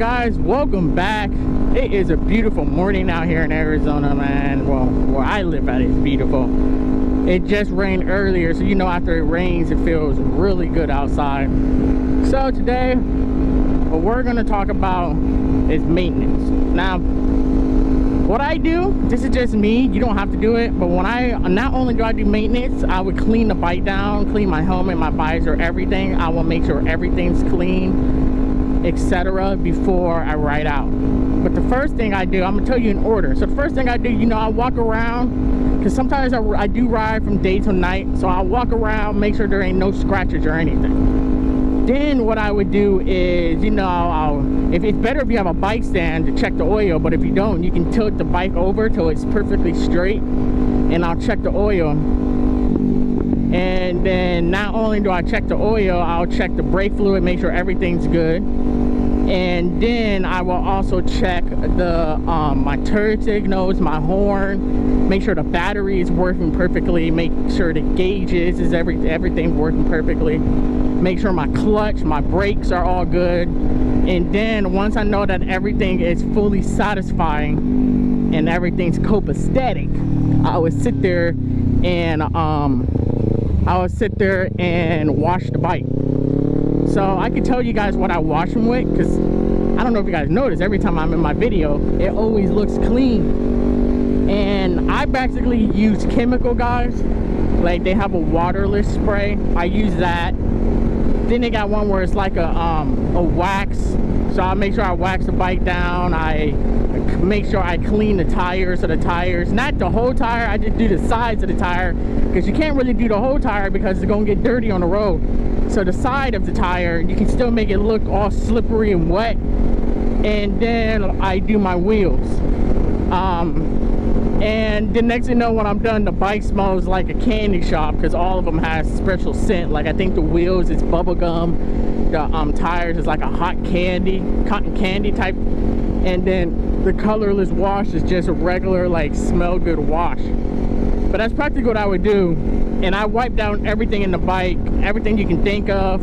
guys, welcome back. It is a beautiful morning out here in Arizona, man. Well, where I live at is beautiful. It just rained earlier, so you know after it rains it feels really good outside. So today what we're going to talk about is maintenance. Now what I do, this is just me, you don't have to do it, but when not only do I do maintenance, I would clean the bike down, clean my helmet, my visor, everything. I will make sure everything's clean, etc. before I ride out. But the first thing I do, I'm gonna tell you in order. So the first thing I do, you know, I walk around, because sometimes I do ride from day to night, so I'll walk around, make sure there ain't no scratches or anything. Then what I would do is, you know, if it's better if you have a bike stand to check the oil, but if you don't, you can tilt the bike over till it's perfectly straight, and I'll check the oil. And then not only do I check the oil, I'll check the brake fluid, make sure everything's good. And then I will also check the my turn signals, my horn, make sure the battery is working perfectly, make sure the gauges is everything working perfectly, make sure my clutch, my brakes are all good. And then once I know that everything is fully satisfying and everything's copacetic, I would sit there and wash the bike. So I can tell you guys what I wash them with, because I don't know if you guys notice, every time I'm in my video it always looks clean. And I basically use chemical, guys. Like they have a waterless spray, I use that. Then they got one where it's like a wax, so I make sure I wax the bike down. I make sure I clean the tires, so the tires, not the whole tire, I just do the sides of the tire, because you can't really do the whole tire because it's gonna get dirty on the road. So the side of the tire, you can still make it look all slippery and wet. And then I do my wheels. And the next thing you know, when I'm done, the bike smells like a candy shop, because all of them has special scent. Like I think the wheels is bubble gum, the tires is like a hot candy, cotton candy type, and then the colorless wash is just a regular like smell good wash. But that's practically what I would do. And I wipe down everything in the bike, everything you can think of.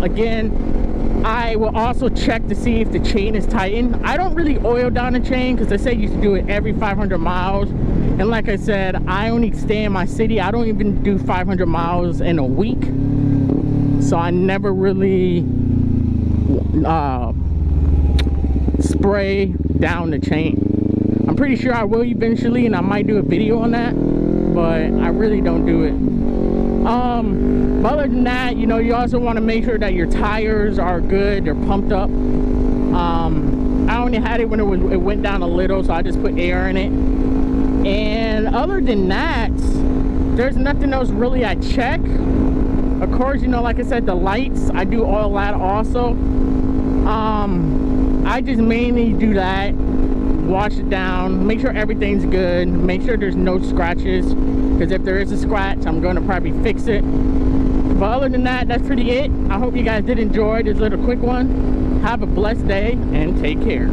Again, I will also check to see if the chain is tightened. I don't really oil down the chain, because they say you should do it every 500 miles. And like I said, I only stay in my city. I don't even do 500 miles in a week. So I never really spray down the chain. I'm pretty sure I will eventually, and I might do a video on that, but I really don't do it. But other than that, you know, you also want to make sure that your tires are good, they're pumped up. I only had it when it went down a little, so I just put air in it. And other than that, there's nothing else really I check. Of course, you know, like I said, the lights, I do all that also. I just mainly do that, wash it down, make sure everything's good, make sure there's no scratches, because if there is a scratch, I'm going to probably fix it. But other than that, that's pretty it. I hope you guys did enjoy this little quick one. Have a blessed day and take care.